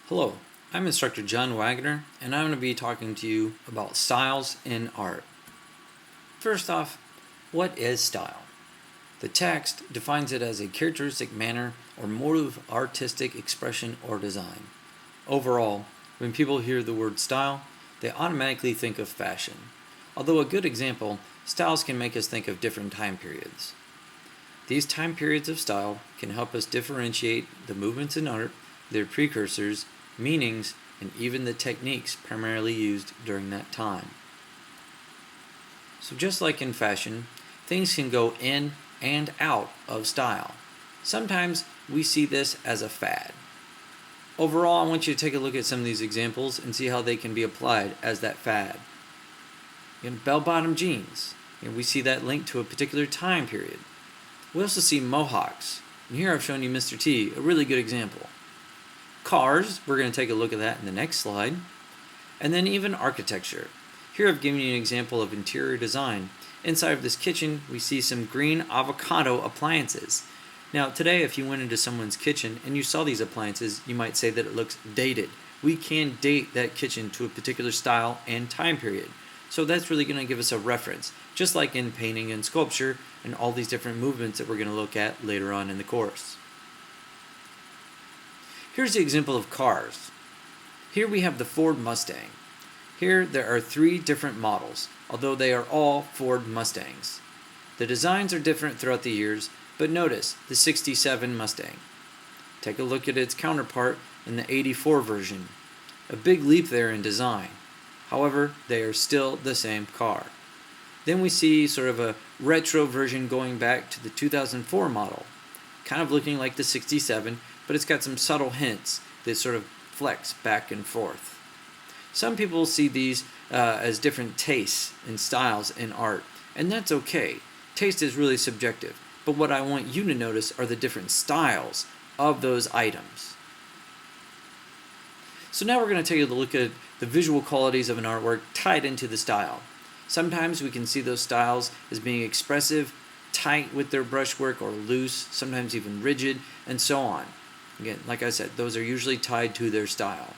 Hello, I'm Instructor John Wagner, and I'm going to be talking to you about styles in art. First off, what is style? The text defines it as a characteristic manner or mode of artistic expression or design. Overall, when people hear the word style, they automatically think of fashion. Although a good example, styles can make us think of different time periods. These time periods of style can help us differentiate the movements in art, their precursors, meanings, and even the techniques primarily used during that time. So just like in fashion, things can go in and out of style. Sometimes we see this as a fad. Overall, I want you to take a look at some of these examples and see how they can be applied as that fad. In bell-bottom jeans, we see that linked to a particular time period. We also see mohawks, and here I've shown you Mr. T, a really good example. Cars, we're going to take a look at that in the next slide. And then even architecture. Here I've given you an example of interior design. Inside of this kitchen, we see some green avocado appliances. Now today, if you went into someone's kitchen and you saw these appliances, you might say that it looks dated. We can date that kitchen to a particular style and time period. So that's really going to give us a reference, just like in painting and sculpture and all these different movements that we're going to look at later on in the course. Here's the example of cars. Here we have the Ford Mustang. Here there are three different models, although they are all Ford Mustangs. The designs are different throughout the years, but notice the 67 Mustang. Take a look at its counterpart in the 84 version. A big leap there in design. However, they are still the same car. Then we see sort of a retro version going back to the 2004 model, kind of looking like the 67, but it's got some subtle hints that sort of flex back and forth. Some people see these as different tastes and styles in art, and that's okay. Taste is really subjective, but what I want you to notice are the different styles of those items. So now we're going to take a look at the visual qualities of an artwork tied into the style. Sometimes we can see those styles as being expressive, tight with their brushwork, or loose, sometimes even rigid, and so on. Again, like I said, those are usually tied to their style.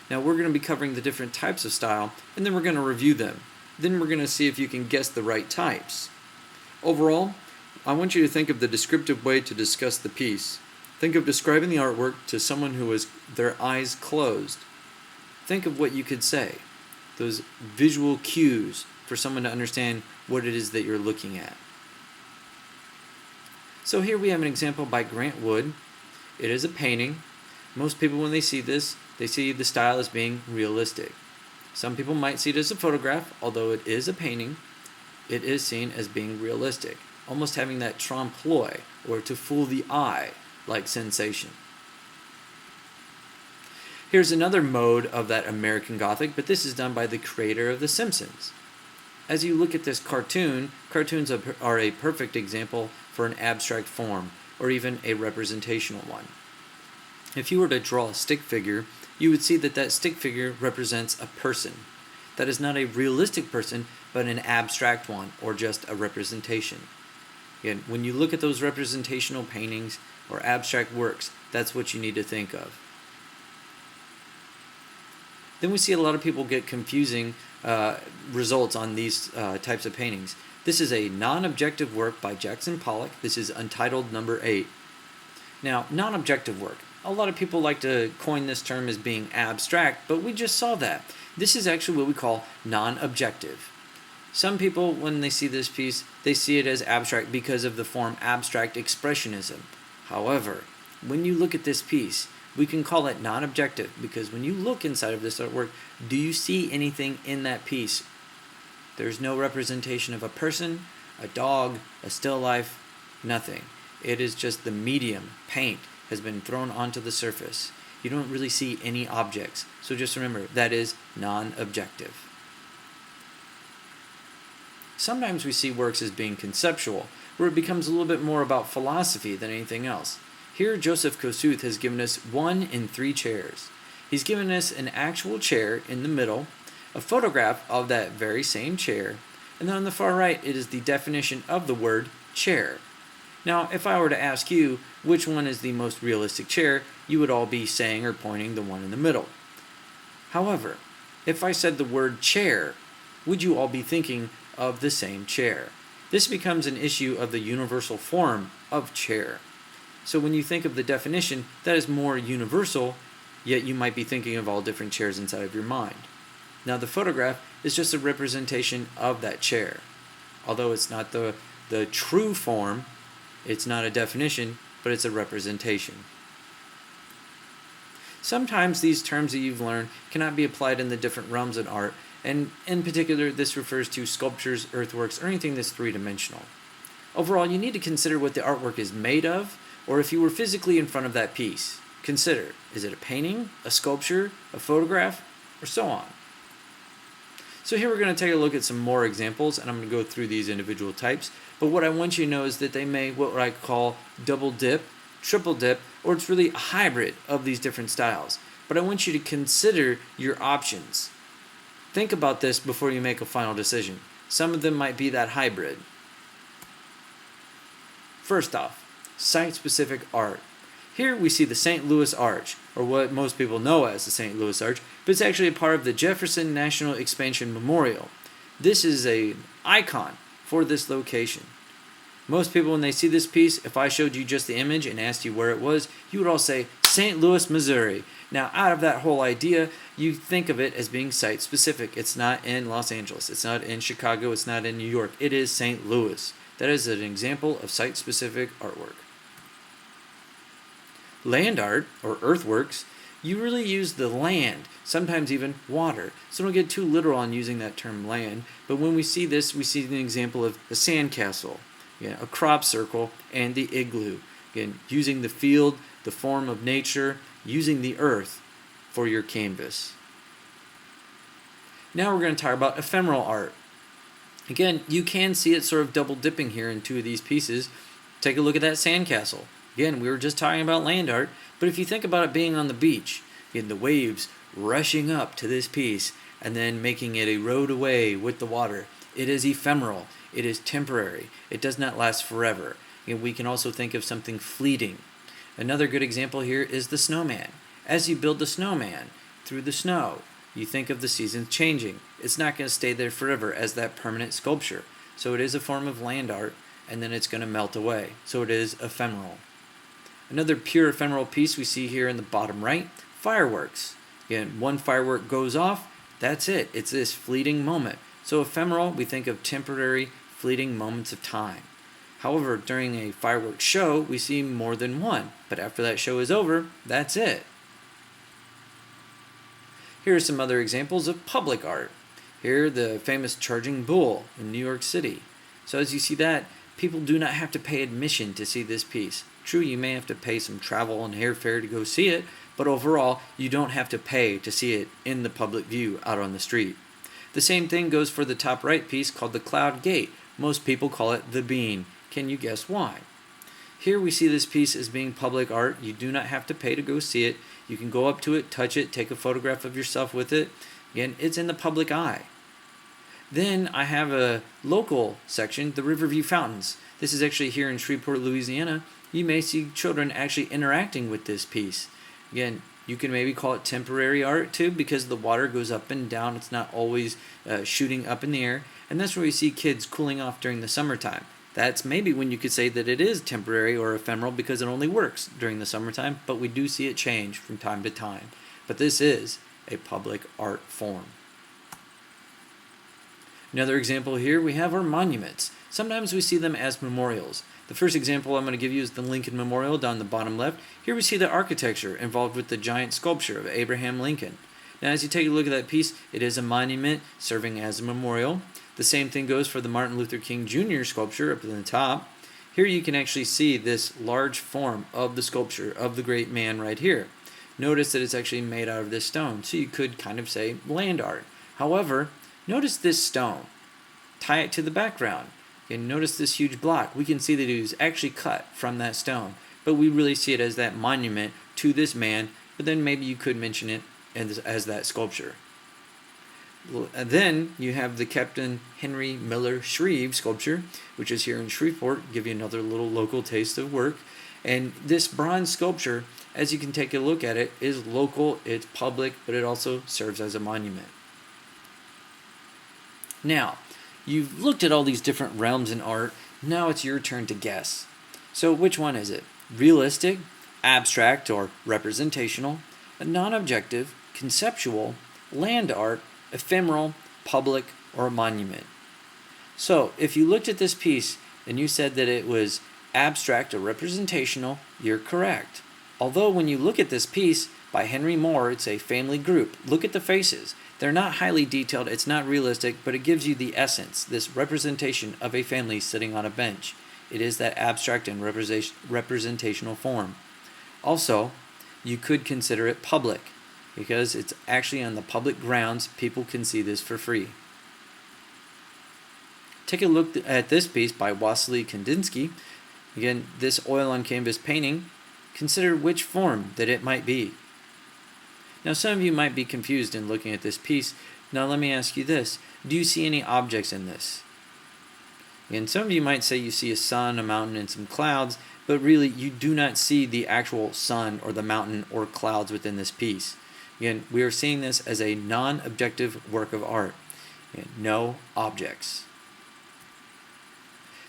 Now we're going to be covering the different types of style, and then we're going to review them. Then we're going to see if you can guess the right types. Overall, I want you to think of the descriptive way to discuss the piece. Think of describing the artwork to someone who has their eyes closed. Think of what you could say, those visual cues for someone to understand what it is that you're looking at. So here we have an example by Grant Wood. It is a painting. Most people, when they see this, they see the style as being realistic. Some people might see it as a photograph, although it is a painting. It is seen as being realistic, almost having that trompe-l'oeil, or to fool the eye, like sensation. Here's another mode of that American Gothic, but this is done by the creator of The Simpsons. As you look at this cartoon, cartoons are a perfect example for an abstract form, or even a representational one. If you were to draw a stick figure, you would see that that stick figure represents a person. That is not a realistic person, but an abstract one, or just a representation. Again, when you look at those representational paintings or abstract works, that's what you need to think of. Then we see a lot of people get confusing results on these types of paintings. This is a non-objective work by Jackson Pollock. This is Untitled number 8. Now, non-objective work. A lot of people like to coin this term as being abstract, but we just saw that. This is actually what we call non-objective. Some people, when they see this piece, they see it as abstract because of the form abstract expressionism. However, when you look at this piece, we can call it non-objective because when you look inside of this artwork, do you see anything in that piece? There's no representation of a person, a dog, a still life, nothing. It is just the medium, paint, has been thrown onto the surface. You don't really see any objects. So just remember, that is non-objective. Sometimes we see works as being conceptual, where it becomes a little bit more about philosophy than anything else. Here, Joseph Kosuth has given us 1 in 3 chairs. He's given us an actual chair in the middle, a photograph of that very same chair, and then on the far right, it is the definition of the word chair. Now, if I were to ask you which one is the most realistic chair, you would all be saying or pointing the one in the middle. However, if I said the word chair, would you all be thinking of the same chair? This becomes an issue of the universal form of chair. So when you think of the definition, that is more universal, yet you might be thinking of all different chairs inside of your mind. Now the photograph is just a representation of that chair. Although it's not the true form, it's not a definition, but it's a representation. Sometimes these terms that you've learned cannot be applied in the different realms in art, and in particular this refers to sculptures, earthworks, or anything that's three-dimensional. Overall, you need to consider what the artwork is made of, or if you were physically in front of that piece. Consider, is it a painting, a sculpture, a photograph, or so on? So here we're going to take a look at some more examples, and I'm going to go through these individual types, but what I want you to know is that they may what I call double dip, triple dip, or it's really a hybrid of these different styles. But I want you to consider your options. Think about this before you make a final decision. Some of them might be that hybrid. First off, site-specific art. Here we see the St. Louis Arch, or what most people know as the St. Louis Arch, but it's actually a part of the Jefferson National Expansion Memorial. This is an icon for this location. Most people, when they see this piece, if I showed you just the image and asked you where it was, you would all say St. Louis, Missouri. Now, out of that whole idea, you think of it as being site-specific. It's not in Los Angeles. It's not in Chicago. It's not in New York. It is St. Louis. That is an example of site-specific artwork. Land art, or earthworks, you really use the land, sometimes even water. So don't get too literal on using that term land, but when we see this, we see an example of a sandcastle, a crop circle, and the igloo. Again, using the field, the form of nature, using the earth for your canvas. Now we're going to talk about ephemeral art. Again, you can see it sort of double dipping here in two of these pieces. Take a look at that sandcastle. Again, we were just talking about land art, but if you think about it being on the beach, the waves rushing up to this piece and then making it erode away with the water, it is ephemeral. It is temporary. It does not last forever. We can also think of something fleeting. Another good example here is the snowman. As you build the snowman through the snow, you think of the seasons changing. It's not going to stay there forever as that permanent sculpture. So it is a form of land art, and then it's going to melt away. So it is ephemeral. Another pure ephemeral piece we see here in the bottom right, fireworks. Again, one firework goes off, that's it. It's this fleeting moment. So ephemeral, we think of temporary, fleeting moments of time. However, during a fireworks show, we see more than one. But after that show is over, that's it. Here are some other examples of public art. Here, the famous Charging Bull in New York City. So as you see that, people do not have to pay admission to see this piece. True, you may have to pay some travel and airfare to go see it, but overall, you don't have to pay to see it in the public view out on the street. The same thing goes for the top right piece called the Cloud Gate. Most people call it the Bean. Can you guess why? Here we see this piece as being public art. You do not have to pay to go see it. You can go up to it, touch it, take a photograph of yourself with it. Again, it's in the public eye. Then I have a local section, the Riverview Fountains. This is actually here in Shreveport, Louisiana. You may see children actually interacting with this piece. Again, you can maybe call it temporary art too, because the water goes up and down. It's not always shooting up in the air. And that's where we see kids cooling off during the summertime. That's maybe when you could say that it is temporary or ephemeral because it only works during the summertime, but we do see it change from time to time. But this is a public art form. Another example here, we have our monuments. Sometimes we see them as memorials. The first example I'm going to give you is the Lincoln Memorial down the bottom left. Here we see the architecture involved with the giant sculpture of Abraham Lincoln. Now as you take a look at that piece, it is a monument serving as a memorial. The same thing goes for the Martin Luther King Jr. sculpture up in the top. Here you can actually see this large form of the sculpture of the great man right here. Notice that it's actually made out of this stone, so you could kind of say land art. However, notice this stone. Tie it to the background. And notice this huge block. We can see that it was actually cut from that stone, but we really see it as that monument to this man, but then maybe you could mention it as that sculpture. And then you have the Captain Henry Miller Shreve sculpture, which is here in Shreveport. Give you another little local taste of work. And this bronze sculpture, as you can take a look at it, is local, it's public, but it also serves as a monument. Now, you've looked at all these different realms in art. Now it's your turn to guess. So which one is it? Realistic, abstract or representational, non-objective, conceptual, land art, ephemeral, public, or a monument? So if you looked at this piece and you said that it was abstract or representational, you're correct. Although when you look at this piece by Henry Moore, it's a family group. Look at the faces. They're not highly detailed, it's not realistic, but it gives you the essence, this representation of a family sitting on a bench. It is that abstract and representational form. Also, you could consider it public, because it's actually on the public grounds. People can see this for free. Take a look at this piece by Wassily Kandinsky. Again, this oil on canvas painting. Consider which form that it might be. Now some of you might be confused in looking at this piece. Now let me ask you this. Do you see any objects in this? And some of you might say you see a sun, a mountain, and some clouds, but really you do not see the actual sun or the mountain or clouds within this piece. Again, we are seeing this as a non-objective work of art. Again, no objects.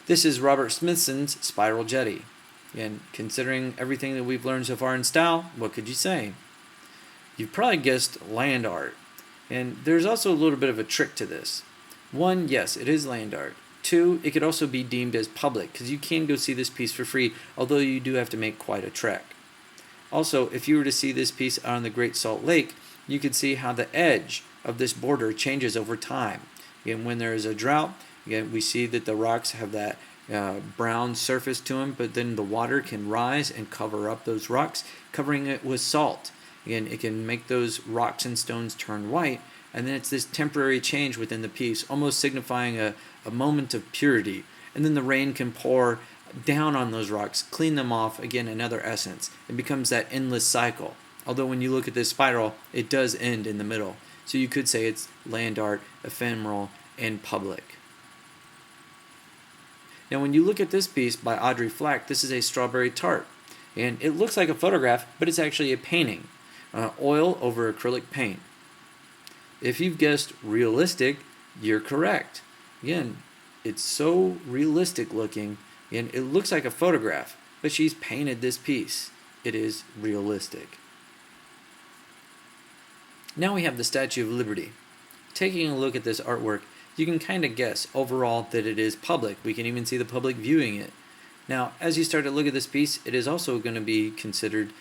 This is Robert Smithson's Spiral Jetty. Again, considering everything that we've learned so far in style, what could you say? You've probably guessed land art. And there's also a little bit of a trick to this. One, yes, it is land art. Two, it could also be deemed as public, because you can go see this piece for free, although you do have to make quite a trek. Also, if you were to see this piece out on the Great Salt Lake, you could see how the edge of this border changes over time. Again, when there is a drought, again, we see that the rocks have that brown surface to them, but then the water can rise and cover up those rocks, covering it with salt. Again, it can make those rocks and stones turn white, and then it's this temporary change within the piece, almost signifying a moment of purity. And then the rain can pour down on those rocks, clean them off, again, another essence. It becomes that endless cycle. Although when you look at this spiral, it does end in the middle. So you could say it's land art, ephemeral, and public. Now when you look at this piece by Audrey Flack, this is a strawberry tart. And it looks like a photograph, but it's actually a painting. Oil over acrylic paint. If you've guessed realistic, you're correct. Again, it's so realistic looking, and it looks like a photograph, but she's painted this piece. It is realistic. Now we have the Statue of Liberty. Taking a look at this artwork, you can kind of guess overall that it is public. We can even see the public viewing it. Now, as you start to look at this piece, it is also going to be considered,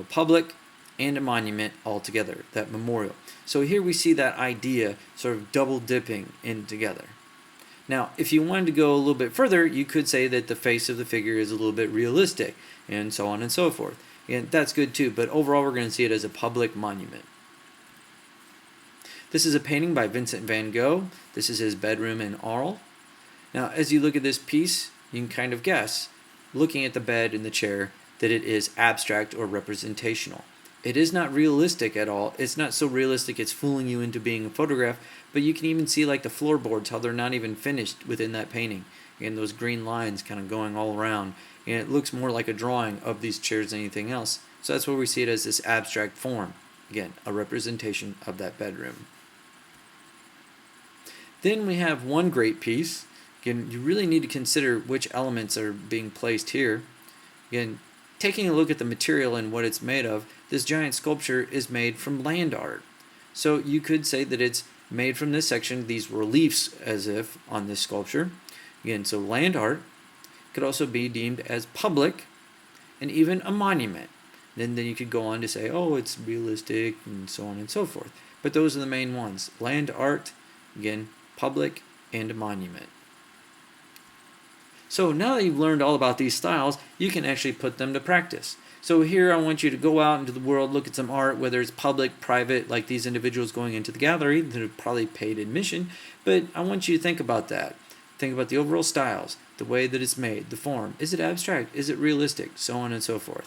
public and a monument altogether, that memorial. So here we see that idea sort of double dipping in together. Now, if you wanted to go a little bit further, you could say that the face of the figure is a little bit realistic, and so on and so forth. And that's good too, but overall we're going to see it as a public monument. This is a painting by Vincent van Gogh. This is his bedroom in Arles. Now, as you look at this piece, you can kind of guess, looking at the bed and the chair, that it is abstract or representational. It is not realistic at all. It's not so realistic it's fooling you into being a photograph, but you can even see like the floorboards, how they're not even finished within that painting. And those green lines kind of going all around. And it looks more like a drawing of these chairs than anything else. So that's where we see it as this abstract form. Again, a representation of that bedroom. Then we have one great piece. Again, you really need to consider which elements are being placed here. Again, taking a look at the material and what it's made of, this giant sculpture is made from land art. So you could say that it's made from this section, these reliefs as if on this sculpture. Again, so land art could also be deemed as public and even a monument. Then you could go on to say, oh, it's realistic and so on and so forth. But those are the main ones. Land art, again, public, and a monument. So now that you've learned all about these styles, you can actually put them to practice. So here I want you to go out into the world, look at some art, whether it's public, private, like these individuals going into the gallery that have probably paid admission, but I want you to think about that. Think about the overall styles, the way that it's made, the form. Is it abstract? Is it realistic? So on and so forth.